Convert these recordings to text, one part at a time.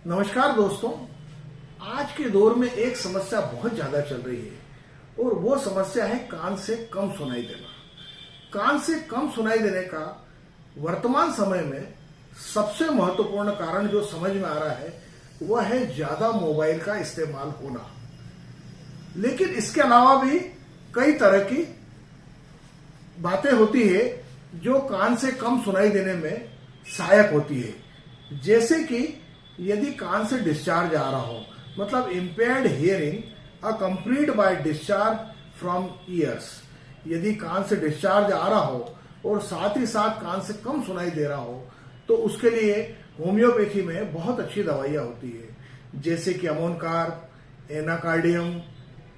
नमस्कार दोस्तों। आज के दौर में एक समस्या बहुत ज्यादा चल रही है और वो समस्या है कान से कम सुनाई देना। कान से कम सुनाई देने का वर्तमान समय में सबसे महत्वपूर्ण कारण जो समझ में आ रहा है वह है ज्यादा मोबाइल का इस्तेमाल होना। लेकिन इसके अलावा भी कई तरह की बातें होती है जो कान से कम सुनाई देने में सहायक होती है। जैसे कि यदि कान से डिस्चार्ज आ रहा हो, मतलब impaired hearing accompanied by discharge from ears, यदि कान से डिस्चार्ज आ रहा हो और साथ ही साथ कान से कम सुनाई दे रहा हो तो उसके लिए होम्योपैथी में बहुत अच्छी दवाइयां होती है, जैसे कि ammon carb, anacardium,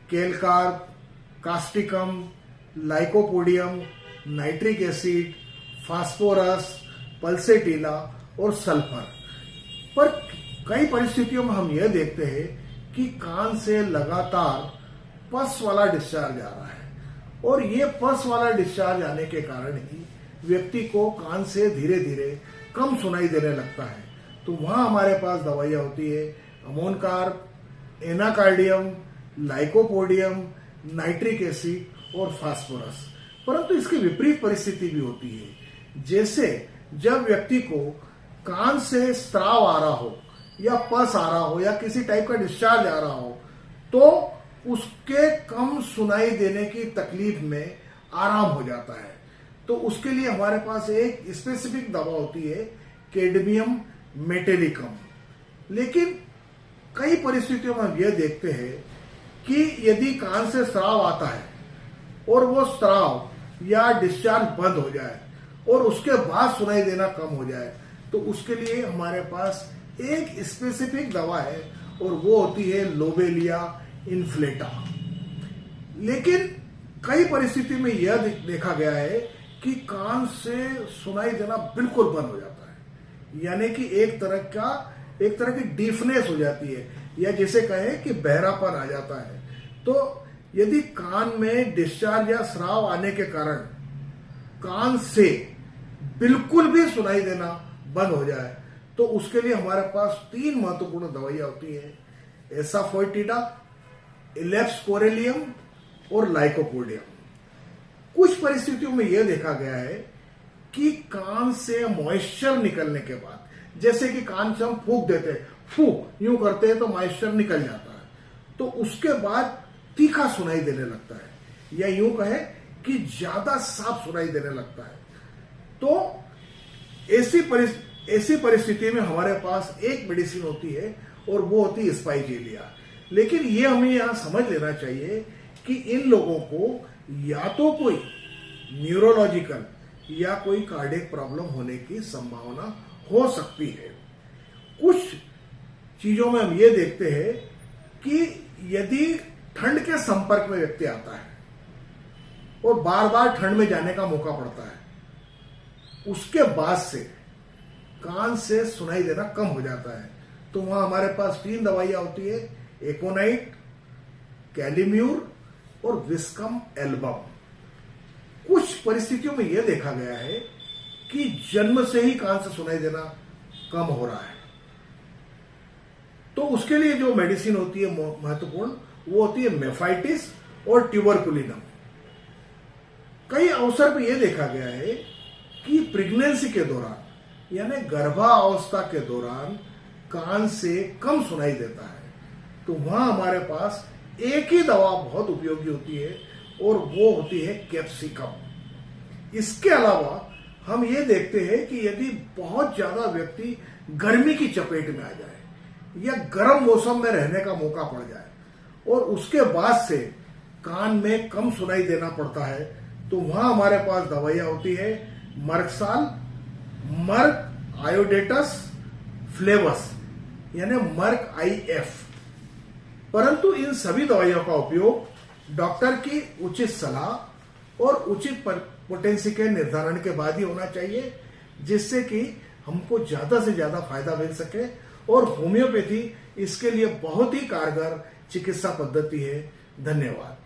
calc carb, causticum, lycopodium, nitric acid, phosphorus, pulsatilla और सल्फर। पर कई परिस्थितियों में हम यह देखते हैं कि कान से लगातार पस वाला डिस्चार्ज आ रहा है और ये पस वाला डिस्चार्ज आने के कारण ही व्यक्ति को कान से धीरे धीरे कम सुनाई देने लगता है। तो वहां हमारे पास दवाइयां होती है अमोनकार्ब, एनाकार्डियम, लाइकोपोडियम, नाइट्रिक एसिड और फास्फोरस। परंतु इसकी विपरीत परिस्थिति भी होती है, जैसे जब व्यक्ति को कान से स्राव आ रहा हो या पस आ रहा हो या किसी टाइप का डिस्चार्ज आ रहा हो तो उसके कम सुनाई देने की तकलीफ में आराम हो जाता है। तो उसके लिए हमारे पास एक स्पेसिफिक दवा होती है कैडमियम मेटेलिकम। लेकिन कई परिस्थितियों में हम यह देखते हैं कि यदि कान से स्राव आता है और वो स्राव या डिस्चार्ज बंद हो जाए और उसके बाद सुनाई देना कम हो जाए तो उसके लिए हमारे पास एक स्पेसिफिक दवा है और वो होती है लोबेलिया इन्फ्लेटा। लेकिन कई परिस्थिति में यह देखा गया है कि कान से सुनाई देना बिल्कुल बंद हो जाता है, यानी कि एक तरह की डीफनेस हो जाती है या जिसे कहें कि बहरापन आ जाता है। तो यदि कान में डिस्चार्ज या स्राव आने के कारण कान से बिल्कुल भी सुनाई देना बंद हो जाए तो उसके लिए हमारे पास 3 महत्वपूर्ण दवाइयां होती है एसाफोइटिडा, इलेप्सकोरेलियम और लाइकोपोडियम। कुछ परिस्थितियों में यह देखा गया है कि कान से मॉइस्चर निकलने के बाद, जैसे कि कान से हम फूंक देते हैं, फूंक यूं करते हैं तो मॉइस्चर निकल जाता है, तो उसके बाद तीखा सुनाई देने लगता है या यूं कहे कि ज्यादा साफ सुनाई देने लगता है। तो ऐसी परिस्थिति में हमारे पास एक मेडिसिन होती है और वो होती है स्पाइजेलिया। लेकिन ये हमें यहां समझ लेना चाहिए कि इन लोगों को या तो कोई न्यूरोलॉजिकल या कोई कार्डियक प्रॉब्लम होने की संभावना हो सकती है। कुछ चीजों में हम ये देखते हैं कि यदि ठंड के संपर्क में व्यक्ति आता है और बार बार ठंड में जाने का मौका पड़ता है, उसके बाद से कान से सुनाई देना कम हो जाता है, तो वहां हमारे पास 3 दवाइयां होती है एकोनाइट, कैलिम्यूर और विस्कम एल्बम। कुछ परिस्थितियों में यह देखा गया है कि जन्म से ही कान से सुनाई देना कम हो रहा है, तो उसके लिए जो मेडिसिन होती है महत्वपूर्ण वो होती है मेफाइटिस और ट्यूबरकुलिनम। कई अवसर पर यह देखा गया है कि प्रेगनेंसी के दौरान यानी गर्भावस्था के दौरान कान से कम सुनाई देता है, तो वहां हमारे पास एक ही दवा बहुत उपयोगी होती है और वो होती है कैप्सिकम। इसके अलावा हम ये देखते हैं कि यदि बहुत ज्यादा व्यक्ति गर्मी की चपेट में आ जाए या गर्म मौसम में रहने का मौका पड़ जाए और उसके बाद से कान में कम सुनाई देना पड़ता है, तो वहां हमारे पास दवाइयां होती है मर्कसाल, मर्क आयोडेटस फ्लेवस यानी मर्क IF। परंतु इन सभी दवाइयों का उपयोग डॉक्टर की उचित सलाह और उचित पोटेंसी के निर्धारण के बाद ही होना चाहिए, जिससे कि हमको ज्यादा से ज्यादा फायदा मिल सके। और होम्योपैथी इसके लिए बहुत ही कारगर चिकित्सा पद्धति है। धन्यवाद।